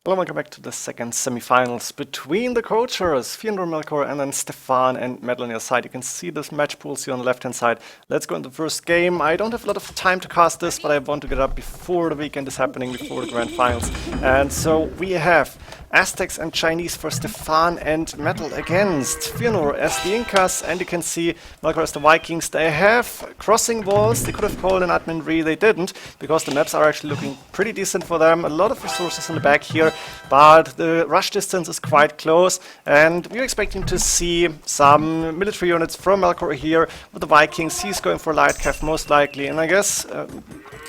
Hello, welcome back to the second semifinals between the Conquerors, Feanor, Melkor, and then Stefan and Metal on your side. You can see this match pools here on the left-hand side. Let's go into the first game. I don't have a lot of time to cast this, but I want to get up before the weekend is happening, before the grand finals. And so we have Aztecs and Chinese for Stefan and Metal against Feanor as the Incas, and you can see Melkor as the Vikings. They have crossing walls. They could have called an admin re, they didn't, because the maps are actually looking pretty decent for them. A lot of resources in the back here, but the rush distance is quite close, and we're expecting to see some military units from Melkor here with the Vikings. He's going for light cav most likely, and I guess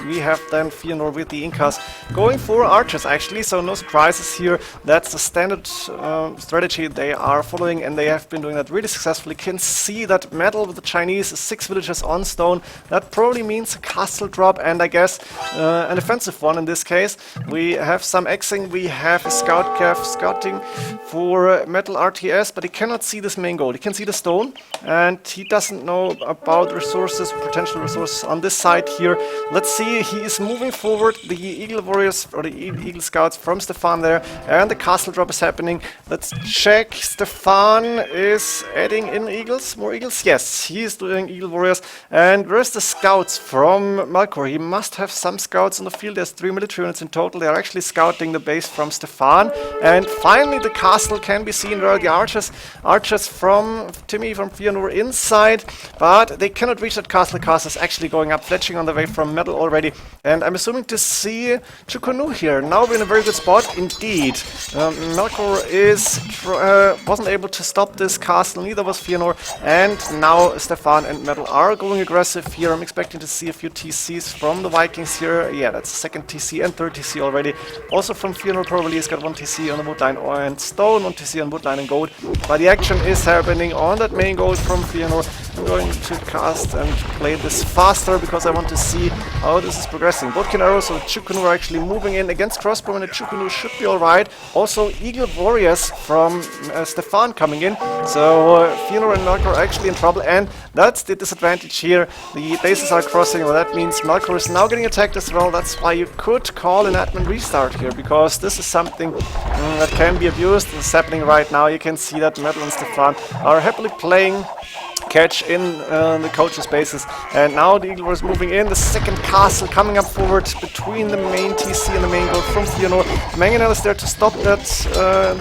we have then Feanor with the Incas going for archers actually, so no surprises here. That's the standard strategy they are following, and they have been doing that really successfully. You can see that Metal with the Chinese is 6 villagers on stone. That probably means a castle drop, and I guess an offensive one in this case. We have some Xing, we have a scout cav scouting for Metal RTS, but he cannot see this main goal. He can see the stone, and he doesn't know about resources, potential resources on this side here. Let's see, he is moving forward, the Eagle Warriors, or the Eagle Scouts from Stefan there, and the castle drop is happening. Let's check. Stefan is adding in eagles, more eagles. Yes, he is doing Eagle Warriors. And where's the scouts from Melkor? He must have some scouts on the field. There's 3 military units in total. They are actually scouting the base from Stefan. And finally the castle can be seen. There are the archers from Timmy, from Feanor inside, but they cannot reach that castle. The castle is actually going up, fletching on the way from Metal already. And I'm assuming to see Chukunu here. Now we're in a very good spot indeed. Melkor wasn't able to stop this castle, neither was Feanor, and now Stefan and Metal are going aggressive here. I'm expecting to see a few TCs from the Vikings here. Yeah, that's second TC and third TC already. Also from Feanor probably, he's got 1 TC on the woodline and stone, 1 TC on woodline and gold. But the action is happening on that main gold from Feanor. I'm going to cast and play this faster because I want to see how this is progressing. Both Conquerors and Chukunu are actually moving in against crossbow, and the Chukunu should be alright. Also Eagle Warriors from Stefan coming in, so Feanor and Melkor are actually in trouble, and that's the disadvantage here. The bases are crossing, well, that means Melkor is now getting attacked as well. That's why you could call an admin restart here, because this is something that can be abused. It's happening right now. You can see that Metal and Stefan are happily playing catch in the coach's bases, and now the Eagle Warriors moving in. The second castle coming up forward between the main TC and the main goal from Feanor. Mangonel is there to stop that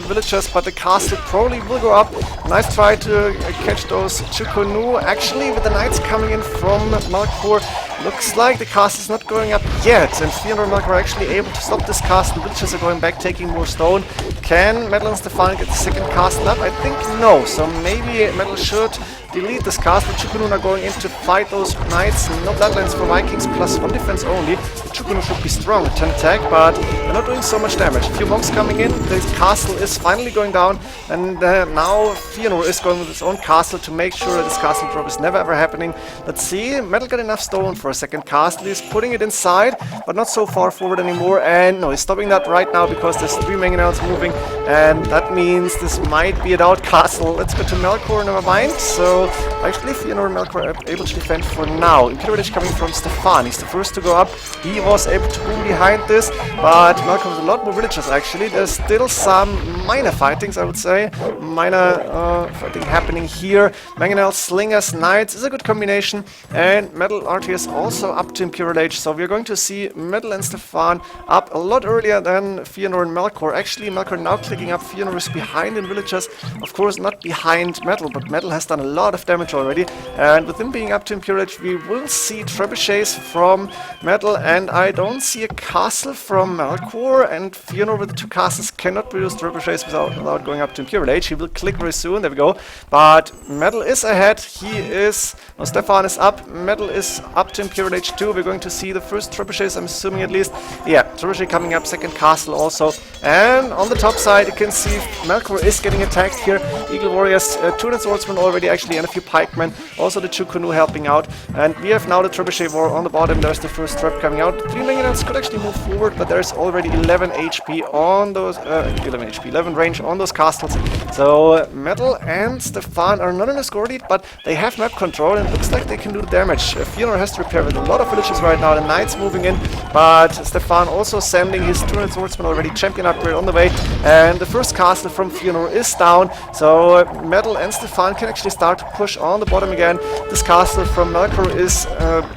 villagers, but the castle probably will go up. Nice try to catch those Chukunu. Actually, with the knights coming in from Melkor, looks like the castle is not going up yet, and Feanor and Melkor are actually able to stop this castle. The villagers are going back, taking more stone. Can Metal and Stefan get the second castle up? I think no, so maybe Metal should delete this castle. The Chukunu are going in to fight those knights. No bloodlines for Vikings, plus 1 defense only. The Chukunu should be strong at 10 attack, but they're not doing so much damage. A few monks coming in. The castle is finally going down, and now Feanor is going with his own castle to make sure that this castle drop is never ever happening. Let's see. Metal got enough stone for a second castle. He's putting it inside, but not so far forward anymore. And no, he's stopping that right now because there's 3 mangonels moving, and that means this might be a doubt castle. Let's go to Melkor, never mind. So actually Feanor and Melkor are able to defend for now. Imperial Edge coming from Stefan. He's the first to go up. He was able to move behind this, but Melkor with a lot more villagers actually. There's still some minor fightings, I would say. Minor fighting happening here. Mangonel, Slingers, Knights is a good combination, and Metal RTS also up to Imperial Age. So we're going to see Metal and Stefan up a lot earlier than Feanor and Melkor. Actually, Melkor now clicking up. Feanor is behind in villagers. Of course, not behind Metal, but Metal has done a lot of damage already, and with him being up to Imperial Age, we will see trebuchets from Metal, and I don't see a castle from Melkor, and Feanor with the 2 castles cannot produce trebuchets without going up to Imperial Age. He will click very soon, there we go, but Metal is ahead. Stefan is up, Metal is up to Imperial Age too. We're going to see the first trebuchets, I'm assuming at least. Yeah, trebuchet coming up, second castle also, and on the top side you can see Melkor is getting attacked here. Eagle Warriors, 200 swordsmen already actually and a few pikemen. Also the Chukunu helping out. And we have now the Trebuchet War on the bottom. There's the first trap coming out. 3 minions could actually move forward, but there's already 11 HP on those 11 range on those castles. So Metal and Stefan are not in a score lead, but they have map control and it looks like they can do the damage. Feanor has to repair with a lot of villages right now. The knights moving in, but Stefan also sending his 200 swordsman already, champion upgrade on the way, and the first castle from Feanor is down. So Metal and Stefan can actually start to push on the bottom again. This castle from Melkor is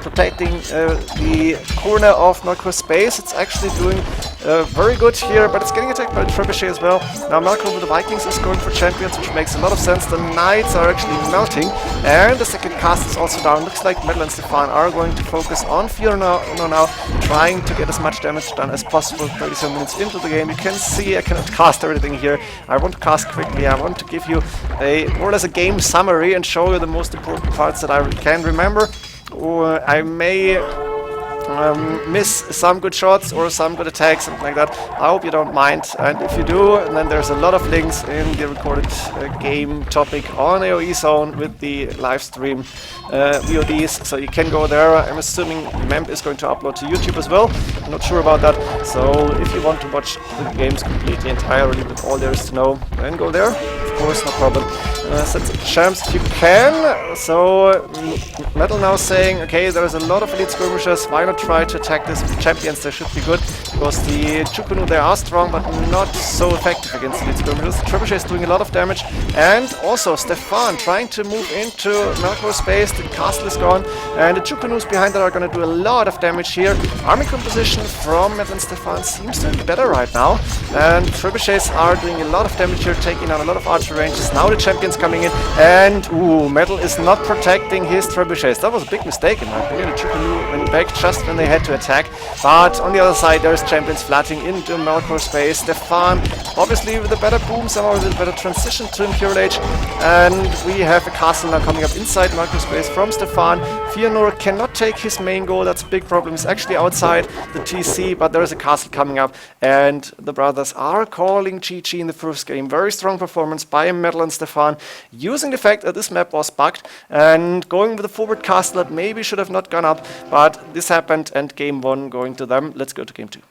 protecting the corner of Melkor's space. It's actually doing very good here, but it's getting attacked by the Trebuchet as well. Now Melkor with the Vikings is going for champions, which makes a lot of sense. The knights are actually melting, and the second castle is also down. Looks like Metal and Stefan are going to focus on Feanor now, trying to get as much damage done as possible. 37 minutes into the game, you can see I cannot cast everything here. I want to cast quickly. I want to give you a more or less a game summary and show you the most important parts that I can remember. Or I may miss some good shots or some good attacks, something like that. I hope you don't mind, and if you do, then there's a lot of links in the recorded game topic on AOE Zone with the live stream VODs, so you can go there. I'm assuming Memp is going to upload to YouTube as well. I'm not sure about that, so if you want to watch the games completely entirely with all there is to know, then go there. Of course, no problem. Set some champs if you can. So Metal now saying, okay, there's a lot of elite skirmishers, why not try to attack this with champions? They should be good, because the Chukunu, they are strong, but not so effective against elite skirmishers. Trebuchet is doing a lot of damage, and also Stefan trying to move into Melkor's space. The castle is gone, and the Chukunus behind that are going to do a lot of damage here. Army composition from Metal and Stefan seems to be better right now, and Trebuchets are doing a lot of damage here, taking out a lot of archer ranges. Now the champions coming in, and Metal is not protecting his Trebuchets. That was a big mistake in my opinion. The Chukunu went back just when they had to attack, but on the other side there's champions flooding into Melkor space. Stefan obviously with a better boom, somehow with a better transition to Imperial Age, and we have a castle now coming up inside Melkor space from Stefan. Feanor cannot take his main goal, that's a big problem. He's actually outside the TC, but there is a castle coming up, and the brothers are calling GG in the first game. Very strong performance by Metal and Stefan, using the fact that this map was bugged and going with a forward castle that maybe should have not gone up, but this happened and game 1 going to them. Let's go to game 2.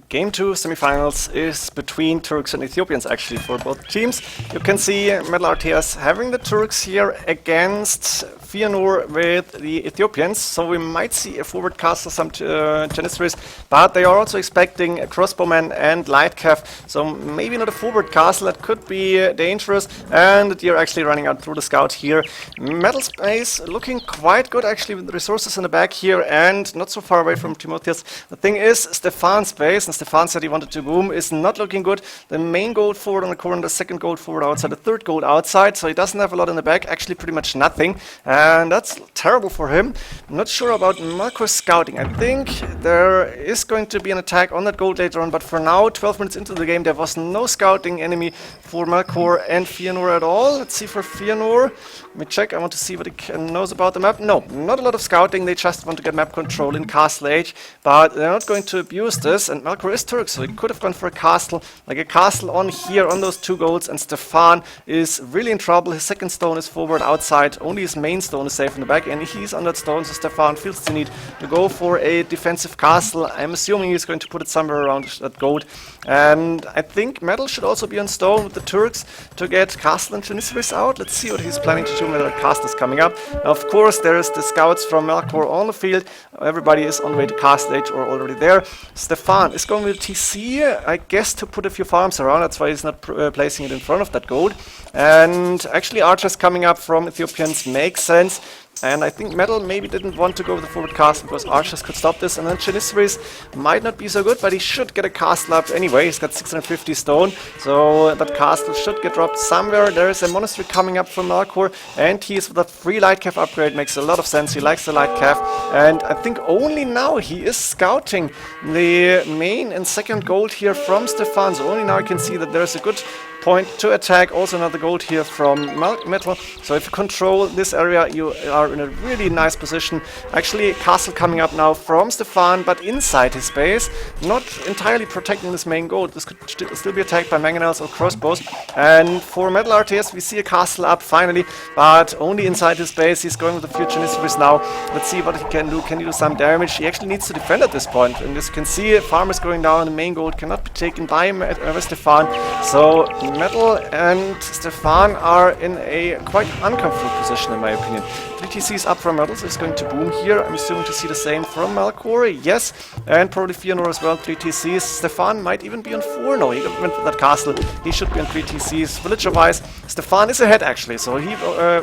Game 2 semifinals is between Turks and Ethiopians actually for both teams. You can see Metal RTS having the Turks here against Feanor with the Ethiopians, so we might see a forward castle, some Janissaries, but they are also expecting a crossbowman and light cav, so maybe not a forward castle. That could be dangerous, and the deer actually running out through the scout here. Metal space looking quite good actually with the resources in the back here and not so far away from Timotheus. The thing is, Stefan's space, and Stefan said he wanted to boom, is not looking good. The main gold forward on the corner, the second gold forward outside, the third gold outside, so he doesn't have a lot in the back, actually pretty much nothing, and that's terrible for him. I'm not sure about Melkor's scouting. I think there is going to be an attack on that gold later on, but for now, 12 minutes into the game, there was no scouting enemy for Melkor and Feanor at all. Let's see for Feanor. Let me check, I want to see what he knows about the map. No, not a lot of scouting, they just want to get map control in Castle Age, but they're not going to abuse this, and Melkor is Turk, so he could have gone for a castle, like a castle on here, on those 2 golds, and Stefan is really in trouble. His second stone is forward outside, only his main stone is safe in the back, and he's on that stone, so Stefan feels the need to go for a defensive castle. I'm assuming he's going to put it somewhere around that gold, and I think Metal should also be on stone with the Turks to get castle and Janissaries out. Let's see what he's planning to do when the castle is coming up. Now, of course, there's the scouts from Melkor on the field. Everybody is on the way to Castle Age or already there. Stefan is going with TC, I guess, to put a few farms around. That's why he's not placing it in front of that gold. And actually, archers coming up from Ethiopians makes sense. And I think Metal maybe didn't want to go with the forward castle because archers could stop this, and then Janissaries might not be so good, but he should get a castle up anyway. He's got 650 stone, so that castle should get dropped somewhere. There is a monastery coming up from Melkor, and he is with that free light cav upgrade. Makes a lot of sense. He likes the light cav, and I think only now he is scouting the main and second gold here from Stefan. So only now I can see that there's a good point to attack. Also another gold here from Metal. So if you control this area, you are in a really nice position. Actually, castle coming up now from Stefan, but inside his base, not entirely protecting this main gold. This could still be attacked by mangonels or crossbows. And for Metal RTS, we see a castle up finally, but only inside his base. He's going with the future Janissaries now. Let's see what he can do. Can he do some damage? He actually needs to defend at this point. And as you can see, farm is going down. The main gold cannot be taken by Stefan. So Metal and Stefan are in a quite uncomfortable position, in my opinion. 3TC is up from Metal, so he's going to boom here. I'm assuming to see the same from Melkor. Yes, and probably Feanor as well. 3TCs. Stefan might even be on 4. No, he went for that castle. He should be on 3TCs. Villager-wise, Stefan is ahead actually. So he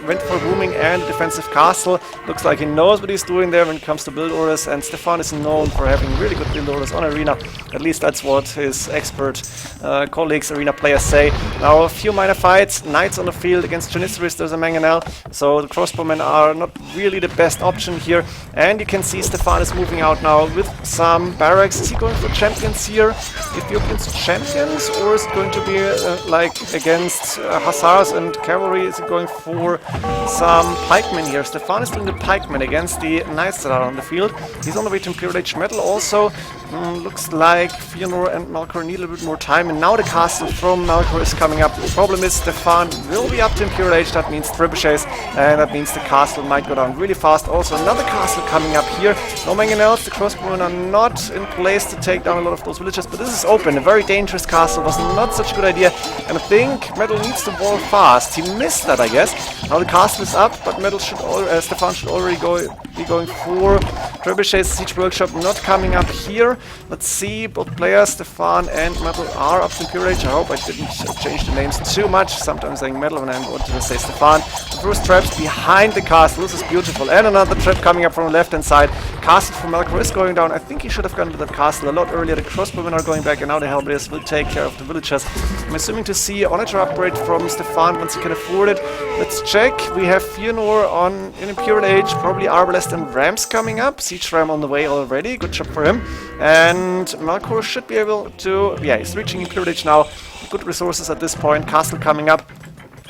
went for booming and a defensive castle. Looks like he knows what he's doing there when it comes to build orders. And Stefan is known for having really good build orders on Arina. At least that's what his expert colleagues, Arena players, say. Now a few minor fights. Knights on the field against Janissaries. There's a mangonel. So the crossbowmen are not really the best option here. And you can see Stefan is moving out now with some barracks. Is he going for champions here? Ethiopians champions? Or is it going to be like against hussars and cavalry? Is he going for some pikemen here? Stefan is doing the pikemen against the knights that are on the field. He's on the way to Imperial Age Metal also. Looks like Feanor and Melkor need a little bit more time, and now the castle from Melkor is coming up. The problem is Stefan will be up to Imperial Age. That means trebuchets, and that means the castle might go down really fast. Also another castle coming up here. No mangonels, the crossbowmen are not in place to take down a lot of those villages, but this is open. A very dangerous castle, was not such a good idea, and I think Metal needs to wall fast. He missed that, I guess. Now the castle is up, but Metal should Stefan should already be going for trebuchets. Siege Workshop not coming up here. Let's see, both players, Stefan and Metal, are up to Imperial Age. I hope I didn't change the names too much. Sometimes saying Metal when I wanted to say Stefan. The first traps behind the castle. This is beautiful. And another trap coming up from the left-hand side. Castle from Melkor is going down. I think he should have gone to that castle a lot earlier. The crossbowmen are going back, and now the halberdiers will take care of the villagers. I'm assuming to see Onager upgrade from Stefan once he can afford it. Let's check. We have Feanor in Imperial Age. Probably Arbalest and Rams coming up. Siege Ram on the way already. Good job for him. And Melkor should be able to... Yeah, he's reaching Imperial Age now. Good resources at this point. Castle coming up.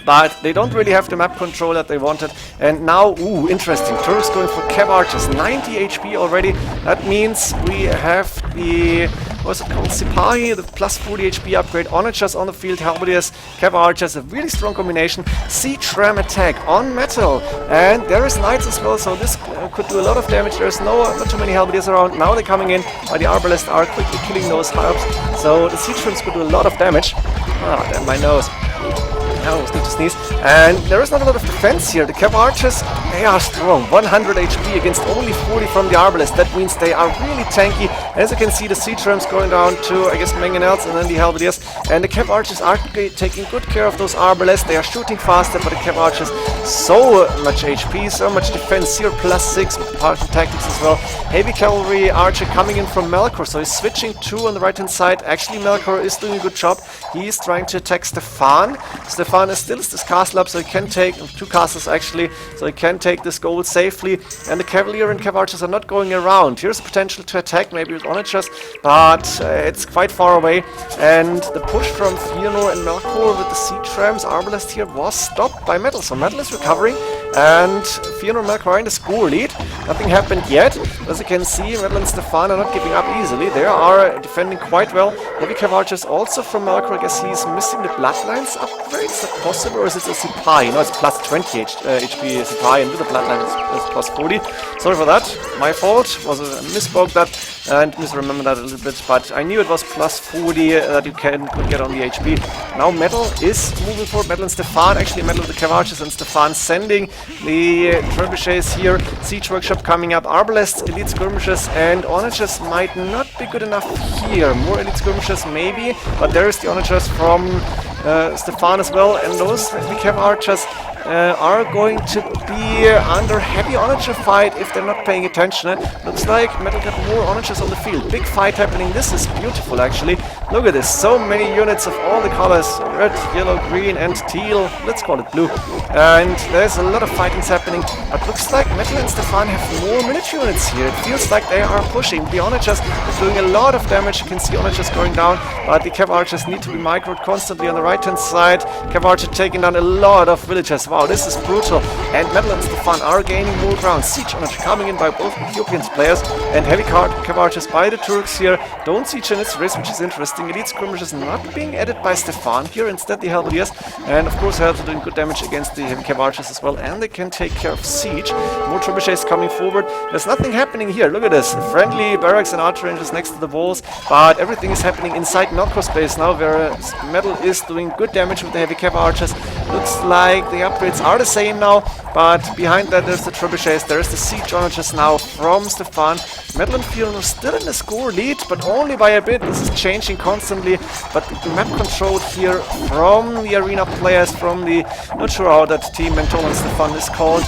But they don't really have the map control that they wanted. And now, ooh, interesting. Turks going for Cav Archers. 90 HP already. That means we have the... What's it called? Sipahi, the plus 40 HP upgrade. Onagers on the field. Halberdiers, Cav Archers. A really strong combination. Siege Ram attack on Metal. And there is Knights as well. So this could do a lot of damage. There's not too many Halberdiers around. Now they're coming in. But the Arbalest are quickly killing those harps. So the Siege Rams could do a lot of damage. Ah, damn my nose. I was need to sneeze. And there is not a lot of defense here. The Cav Archers, they are strong. 100 HP against only 40 from the Arbalest. That means they are really tanky. As you can see, the Siege Rams going down to, I guess, mangonels and then the Halberdiers. And the Cav Archers are taking good care of those Arbalest. They are shooting faster, but the Cav Archers, so much HP, so much defense here. +6 with Partisan Tactics as well. Heavy Cavalry Archer coming in from Melkor. So he's switching 2 on the right-hand side. Actually, Melkor is doing a good job. He is trying to attack Stefan. Stefan is still this castle up, so he can take 2 castles actually, so he can take this gold safely. And the Cavalier and Cav Archers are not going around. Here's the potential to attack, maybe with Onagers, but it's quite far away. And the push from Feanor and Melkor with the Siege Rams, Arbalest here, was stopped by Metal. So Metal is recovering, and Feanor and Melkor are in the score lead. Nothing happened yet. As you can see, Metal and Stefan are not giving up easily. They are defending quite well. Heavy Cav Archers also from Melkor. I guess he's missing the Bloodlines upgrade. Is that possible, or is it a Sipahi? No, it's plus 20 HP Sipahi, and with the Bloodline it's plus 40. Sorry for that. My fault. Was a misspoke that and misremember that a little bit. But I knew it was plus 40 that you could get on the HP. Now Metal is moving forward. Metal and Stefan. Actually, Metal with the Cav Archers and Stefan sending the trebuchets here. Siege Workshop coming up. Arbalest, Elite Skirmishers, and Onagers might not be good enough here. More Elite Skirmishers maybe, but there is the Onagers from Stefan as well, and those Cav Archers are going to be under heavy Onager fight if they're not paying attention. Looks like Metal got more Onagers on the field. Big fight happening. This is beautiful, actually. Look at this. So many units of all the colors. Red, yellow, green, and teal. Let's call it blue. And there's a lot of fightings happening. But looks like Metal and Stefan have more military units here. It feels like they are pushing. The Onagers are doing a lot of damage. You can see Onagers going down. But the Cav Archers need to be microed constantly on the right-hand side. Cav Archer taking down a lot of villagers. Wow, this is brutal. And Metal and Stefan are gaining more ground. Siege Onager coming in by both Ethiopian players. And heavy Cav Archers by the Turks here. Don't siege in its wrist, which is interesting. Elite skirmishes not being added by Stefan here. Instead, the Halberdiers. And of course, Hells are doing good damage against the heavy Cav Archers as well. And they can take care of siege. More trebuchets coming forward. There's nothing happening here. Look at this. Friendly barracks and archer ranges next to the walls. But everything is happening inside Melkor space now, where Metal is doing good damage with the heavy Cav Archers. Looks like the upgrades are the same now. But behind that, there's the trebuchets. There's the siege onagers now from Stefan. Metal and Feanor still in the score lead, but only by a bit. This is changing constantly. But the map control here from the Arina players, from the, not sure how that team Mentor and Stefan is called,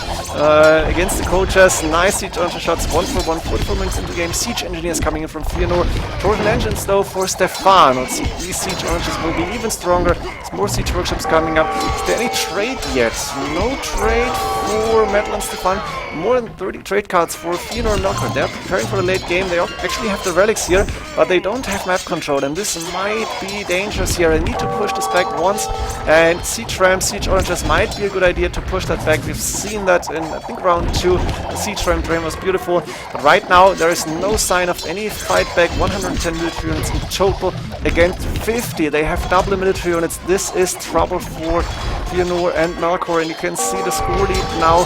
against the coaches. Nice siege onager shots, 1-for-1, 44 minutes into the game. Siege engineers coming in from Feanor. Torsion engines though for Stefan. Let's see, these siege onagers will be even stronger. There's more siege workshops coming up. Is there any trade yet? No trade for Metal and Stefan. More than 30 trade cards for Feanor and Melkor. They're preparing for the late game. They actually have the relics here, but they don't have map control, and this might be dangerous here. I need to push this back once, and siege rams, siege onagers might be a good idea to push that back. We've seen that in, I think, round 2. The siege ram drain was beautiful, but right now there is no sign of any fight back. 110 military units in total against 50. They have double the military units. This is trouble for Feanor and Melkor, and you can see the score lead now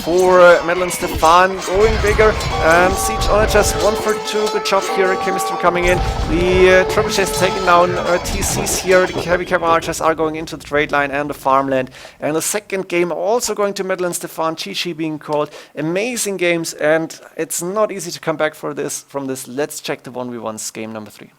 for Metal and Stefan going bigger. Siege onagers 1-for-2. Good job here. Chemistry coming in. The trebuchets taking down TCs here. The heavy Cav Archers are going into the trade line and the farmland. And the second game also going to Metal and Stefan. Chi being called. Amazing games, and it's not easy to come back from this. Let's check the 1v1s, game number 3.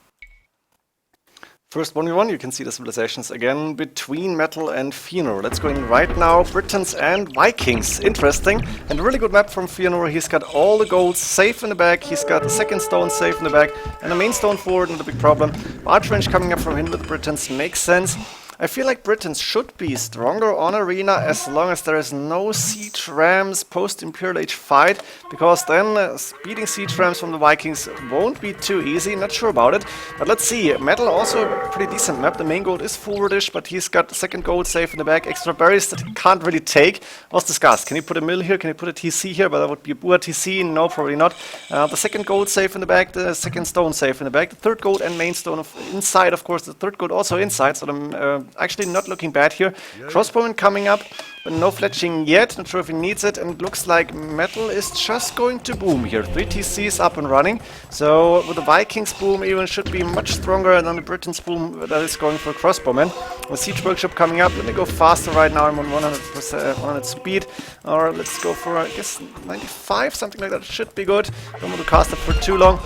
First 1v1, you can see the civilizations again between Metal and Feanor. Let's go in right now. Britons and Vikings. Interesting. And a really good map from Feanor. He's got all the golds safe in the back. He's got the second stone safe in the back. And the main stone forward, not a big problem. Arch range coming up from him with Britons makes sense. I feel like Britons should be stronger on Arena as long as there is no siege rams post-Imperial Age fight, because then beating siege rams from the Vikings won't be too easy. Not sure about it, but let's see. Metal also a pretty decent map. The main gold is forwardish, but he's got the second gold safe in the back. Extra berries that he can't really take. Was discussed. Can he put a mill here? Can he put a TC here? But that would be a Bua TC. No, probably not. The second gold safe in the back. The second stone safe in the back. The third gold and main stone inside, of course. The third gold also inside. So the actually not looking bad here. Crossbowman coming up, but no fletching yet. Not sure if he needs it, and it looks like Metal is just going to boom here. 3 TCs up and running. So with the Vikings boom even should be much stronger than the Britons boom that is going for crossbowman. The siege workshop coming up. Let me go faster right now. I'm on 100%, 100 speed. Or let's go for, I guess, 95, something like that. Should be good. Don't want to cast it for too long.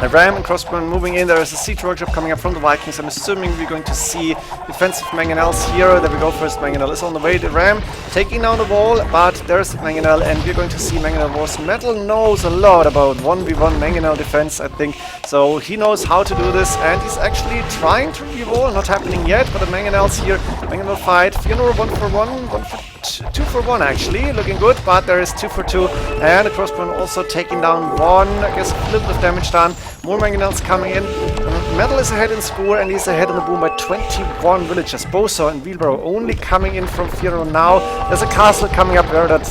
A ram and crossbowman moving in. There is a siege workshop coming up from the Vikings. I'm assuming we're going to see defensive mangonels here. There we go. First mangonel is on the way. The ram taking down the wall, but there's the mangonel, and we're going to see mangonel wars. Metal knows a lot about 1v1 mangonel defense, I think. So he knows how to do this, and he's actually trying to re-wall. Not happening yet, but the mangonels here. Mangonel fight. Feanor 1-for-1, 2-for-1 actually. Looking good, but there is 2-for-2. And the crossbowman also taking down one. I guess a little bit of damage done. More mangonels coming in. Metal is ahead in score, and he's ahead on the boom by 21 villagers. Boso and Wheelbarrow only coming in from Feanor now. There's a castle coming up there that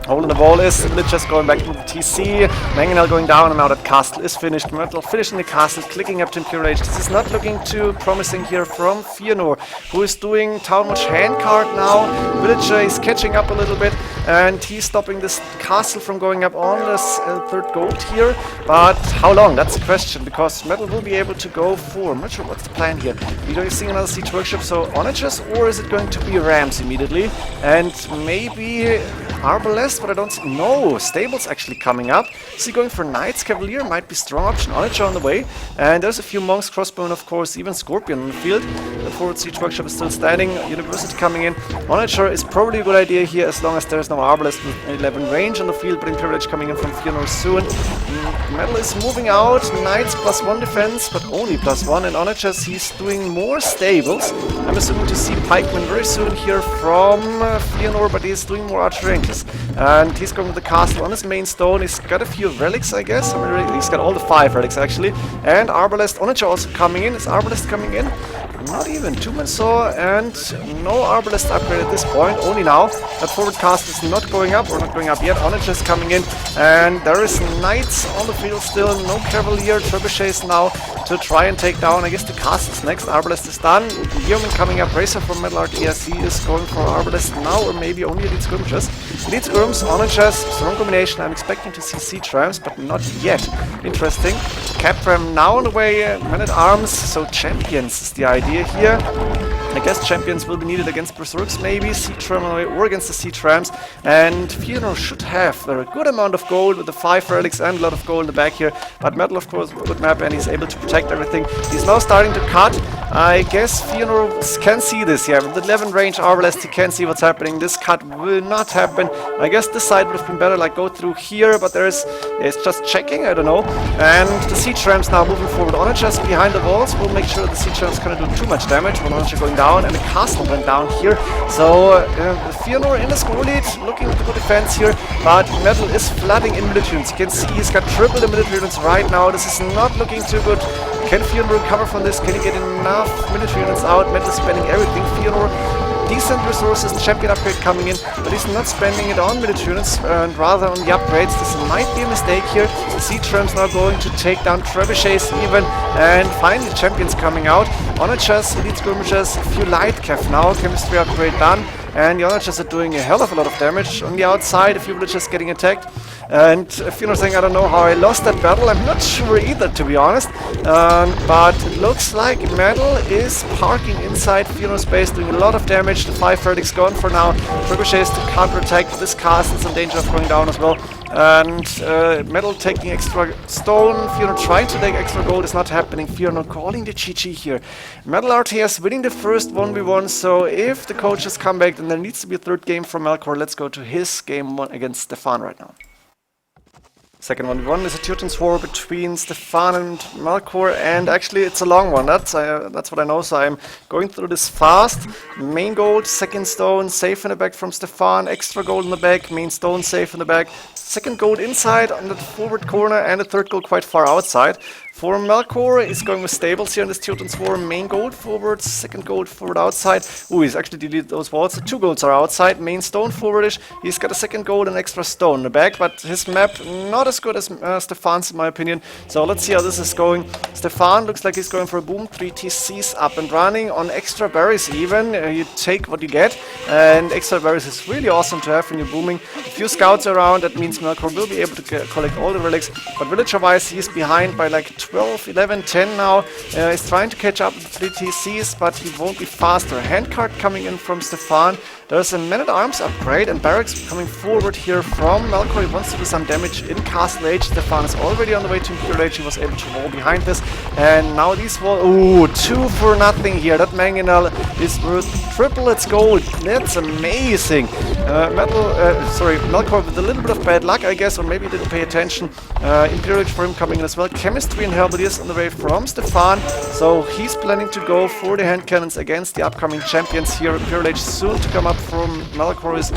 hole in the wall is. The villagers going back to the TC. Mangonel going down, and now that castle is finished. Metal finishing the castle, clicking up to Imperial Age. This is not looking too promising here from Feanor, who is doing Talmuch handcart now. Villager is catching up a little bit, and he's stopping this castle from going up on this third gold here. But how long? That's the question, because Metal will be able to go for, I'm not sure what's the plan here. We're going to see another siege workshop, so onagers, or is it going to be rams immediately? And maybe Arbalest, but I don't see... No, Stable's actually coming up. Is he going for Knights? Cavalier might be strong option. Onager on the way. And there's a few Monks, Crossbow, and of course even Scorpion on the field. The forward siege workshop is still standing. University coming in. Onager is probably a good idea here as long as there's no Arbalest with 11 range on the field, but Imperial Age coming in from Feanor soon. Metal is moving out. Knights +1 defense, but only +1. And Onager, he's doing more Stables. I'm assuming to see Pikemen very soon here from Feanor, but he's doing more archery ranges. And he's going with the castle on his main stone. He's got a few relics, I guess. I mean, he's got all the 5 relics actually. And Arbalest, Onager also coming in. Is Arbalest coming in? Not even. Two-man saw and no Arbalest upgrade at this point. Only now. That forward cast is not going up, or not going up yet. Onager is coming in. And there is Knights on the field still. No Cavalier. Trebuchets now to try and take down. I guess the cast is next. Arbalest is done. Yeoman coming up. Racer from Metal RTS. He is going for Arbalest now, or maybe only Elite Skirmishes. Elite Skirms, Onager, strong combination. I'm expecting to see Siege Rams, but not yet. Interesting. Capram now on the way. Man-at-Arms. So Champions is the idea here. I guess Champions will be needed against Berserks maybe, Siege Ram or against the Siege Rams. And Feanor should have a good amount of gold with the 5 relics and a lot of gold in the back here. But Metal, of course, good map, and he's able to protect everything. He's now starting to cut. I guess Feanor can see this here. With the 11 range Arbalest, he can see what's happening. This cut will not happen. I guess this side would have been better, like go through here, but it's just checking, I don't know. And the Siege Rams now moving forward. Onager behind the walls. We'll make sure the Siege Rams cannot do too much damage. When Onager going down, and the castle went down here. So Feanor in the score lead, looking at the good defense here, but Metal is flooding in military units. You can see he's got triple the military units right now. This is not looking too good. Can Feanor recover from this? Can he get enough military units out? Metal is spending everything. Feanor, decent resources, champion upgrade coming in, but he's not spending it on military units and rather on the upgrades. This might be a mistake here. The Siege Rams now going to take down Trebuchets even, and finally champions coming out. Onagers, Elite Skirmishers, a few light cav now, chemistry upgrade done, and the Onagers are doing a hell of a lot of damage on the outside, a few villagers getting attacked. And Feanor saying, I don't know how I lost that battle. I'm not sure either, to be honest. But it looks like Metal is parking inside Feanor's base, doing a lot of damage. The 5 relics gone for now. Trebuchets to counter-attack. This castle is in danger of going down as well. And Metal taking extra stone. Feanor trying to take extra gold is not happening. Feanor calling the GG here. Metal RTS winning the first 1v1. So if the coaches come back, then there needs to be a third game from Melkor. Let's go to his game 1 against Stefan right now. Second 1v1 is a Teuton's war between Stefan and Melkor, and actually it's a long one, that's what I know, so I'm going through this fast. Main gold, second stone, safe in the back from Stefan, extra gold in the back, main stone safe in the back, second gold inside on the forward corner, and a third gold quite far outside. For Melkor, he's going with stables here in this Teuton's war. Main gold forward, second gold forward outside. Ooh, he's actually deleted those walls. The 2 golds are outside. Main stone forwardish. He's got a second gold and extra stone in the back, but his map not as good as Stefan's in my opinion. So let's see how this is going. Stefan looks like he's going for a boom. 3 TCs up and running on extra berries even. You take what you get, and extra berries is really awesome to have when you're booming. A few scouts around, that means Melkor will be able to collect all the relics, but villager-wise he's behind by like 12, 11, 10 now. He's trying to catch up with 3 TCs, but he won't be faster. Handcart coming in from Stefan. There's a Man-at-Arms upgrade and barracks coming forward here from Melkor. He wants to do some damage in Castle Age. Stefan is already on the way to Imperial Age. He was able to wall behind this. And now these walls... Ooh, 2 for nothing here. That Mangonel is worth triple its gold. That's amazing. Melkor with a little bit of bad luck, I guess, or maybe didn't pay attention. Imperial Age for him coming in as well. Chemistry and Halberdiers on the way from Stefan. So he's planning to go for the hand cannons against the upcoming champions here. Imperial Age soon to come up from Melkor is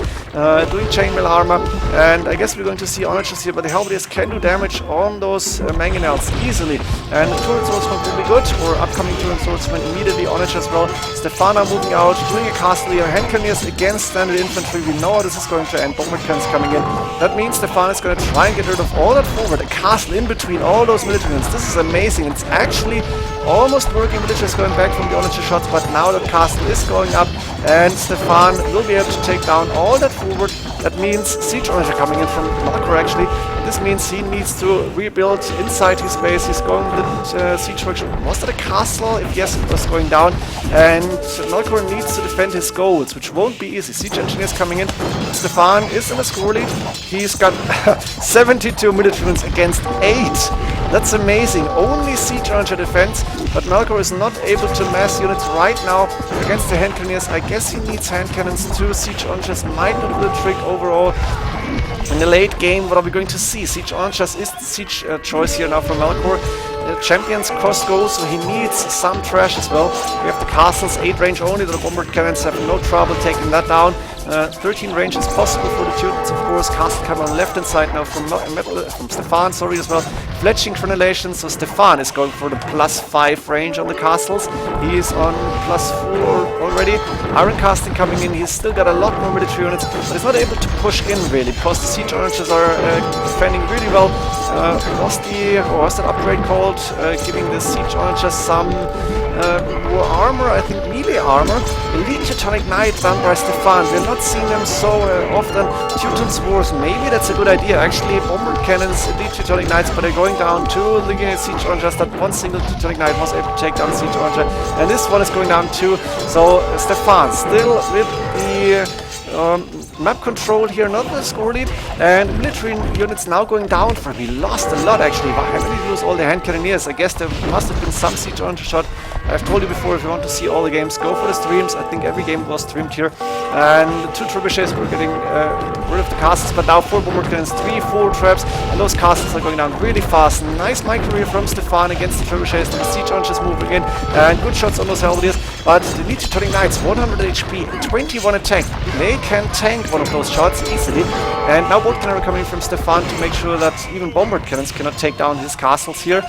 doing chainmail armor, and I guess we're going to see Onagers here, but the Halberdiers can do damage on those Mangonels easily, and the Turret Swordsman will be good, or upcoming Turret Swordsman immediately. Onagers as well. Stefan moving out, doing a castle here. Hand cannoneers against standard infantry. We know how this is going to end. Bombard cannons coming in. That means Stefan is going to try and get rid of all that forward. A castle in between all those military units. This is amazing. It's actually almost working. Villagers going back from the Onager shots, but now the castle is going up, and Stefan will be able to take down all that forward. That means Siege Onager coming in from Melkor actually. This means he needs to rebuild inside his base. He's going with the siege workshop. Was that a castle? If yes, it was going down. And Melkor needs to defend his goals, which won't be easy. Siege engineers coming in. Stefan is in a score lead. He's got 72 military units against 8. That's amazing. Only siege archer defense, but Melkor is not able to mass units right now against the hand cannoneers. I guess he needs hand cannons too. Siege archers might not do the trick overall. In the late game, what are we going to see? Siege archers is the siege choice here now from Melkor. Champions cross goals, so he needs some trash as well. We have the castles, 8 range only. The bombard cannons have no trouble taking that down. 13 range is possible for the Teutons, of course. Castle coming on the left hand side now from Stefan, sorry, as well. Fletching Crenellation, so Stefan is going for the +5 range on the castles. He is on +4 already. Iron casting coming in, he's still got a lot more military units, but he's not able to push in really, because the siege archers are defending really well. Was that upgrade called giving the siege archers some more armor? I think melee armor. Elite Teutonic Knight done by Stefan. We're not seeing them so often. Teutons Wars, maybe that's a good idea. Actually, bombard cannons, Elite Teutonic Knights, but they're going down to the siege archers. That one single Teutonic Knight was able to take down the siege archer, and this one is going down too. So Stefan still with the map control here, not the score lead, and military units now going down for him. He lost a lot actually. Why did he lose all the hand cannoneers? I guess there must have been some siege archer shot. I've told you before, if you want to see all the games, go for the streams. I think every game was streamed here. And the 2 trebuchets were getting rid of the castles, but now 4 bomber cannons, 3, 4 traps, and those castles are going down really fast. Nice micro here from Stefan against the trebuchets. The siege archers moving in, and good shots on those halberdiers. But the Elite Teutonic Knights, 100 HP, 21 attack. They can tank one of those shots easily. And now both cannons are coming from Stefan to make sure that even bombard cannons cannot take down his castles here.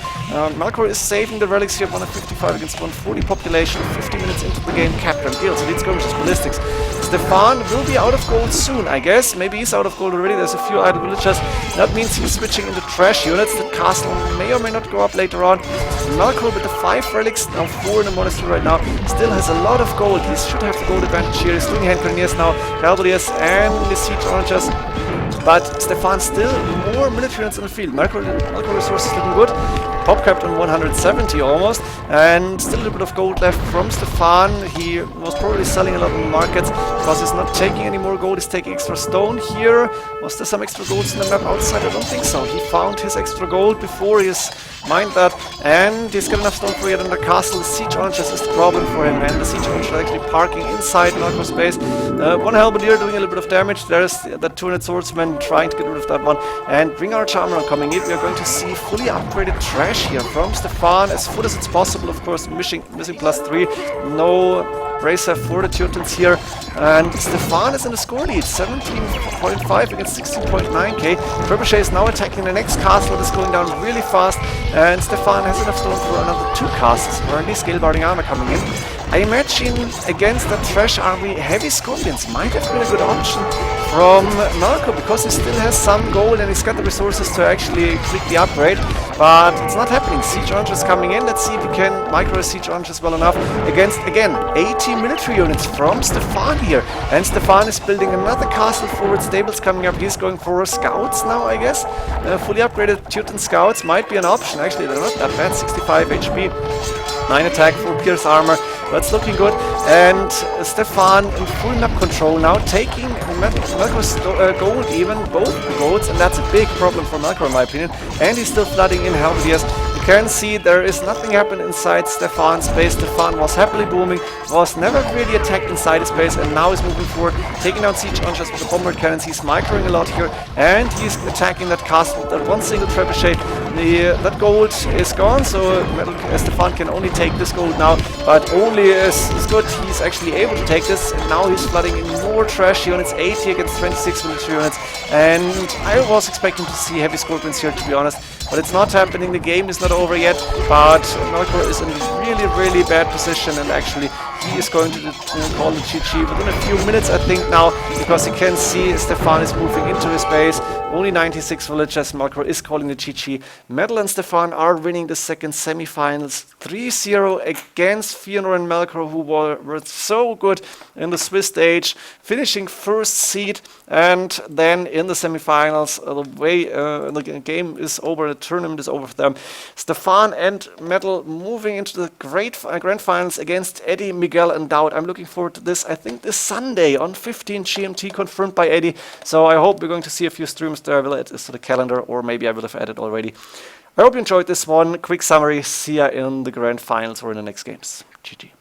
Melkor is saving the relics here, 155 against 140 population, 50 minutes into the game, capture and deal. So let's go with his ballistics. Stefan will be out of gold soon, I guess. Maybe he's out of gold already. There's a few idle villagers. That means he's switching into trash units. The castle may or may not go up later on. Melkor with the 5 relics, now 4 in the monastery right now, still has a lot of gold. He should have the gold advantage here. He's doing hand cannoneers now, halberdiers and the siege archers. But Stefan still more military units on the field. Melkor resources looking good. Pop capped on 170 almost, and still a little bit of gold left from Stefan. He was probably selling a lot in the markets because he's not taking any more gold. He's taking extra stone here. Was there some extra golds in the map outside? I don't think so. He found his extra gold before he's mined that, and he's got enough stone for yet in the castle. The siege archers is the problem for him, and the siege archers are actually parking inside Melkor's base. One halberdier doing a little bit of damage. There's that 200 swordsman trying to get rid of that one, and Ring Arch armor coming in. We are going to see fully upgraded trash here from Stefan, as full as it's possible. Of course, missing +3. No bracer for the Teutons here, and Stefan is in the score lead, 17.5 against 16.9k. Trebuchet is now attacking the next castle that is going down really fast, and Stefan has enough stone for another 2 castles. Currently, scale barding armor coming in. I imagine against that trash army, heavy scorpions might have been a good option from Melkor, because he still has some gold and he's got the resources to actually click the upgrade, but it's not happening. Siege archers coming in. Let's see if we can micro siege archers well enough against, again, 80 military units from Stefan here, and Stefan is building another castle forward. Stables coming up. He's going for scouts now, I guess. Fully upgraded Teuton scouts might be an option. Actually, they're not that bad. 65 HP, 9 attack, 4 pierce armor. That's looking good. And Stefan in full map control now, taking Melkor's gold, even both golds, and that's a big problem for Melkor in my opinion. And he's still flooding in halberdiers. You can see there is nothing happened inside Stefan's base. Stefan was happily booming, was never really attacked inside his base, and now he's moving forward, taking out siege archers with the bombard cannons. He's microing a lot here, and he's attacking that castle with that one single trebuchet. That gold is gone, so Stefan can only take this gold now, but only as good. He's actually able to take this, and now he's flooding in more trash units, 80 against 26 military units, and I was expecting to see heavy scorpions here, to be honest, but it's not happening. The game is not over yet, but Melkor is in a really bad position, and actually he is going to call the GG within a few minutes, I think now, because he can see Stefan is moving into his base. Only 96 villages. Melkor is calling the GG. Metal and Stefan are winning the second semifinals 3-0 against Feanor and Melkor, who were so good in the Swiss stage, finishing first seed. And then in the semifinals, the way the game is over, the tournament is over for them. Stefan and Metal moving into the grand finals against Eddie, Miguel, and Dowd. I'm looking forward to this. I think this Sunday on 15 GMT, confirmed by Eddie. So I hope we're going to see a few streams there. I will add this to the calendar, or maybe I will have added already. I hope you enjoyed this one. Quick summary. See ya in the grand finals or in the next games. GG.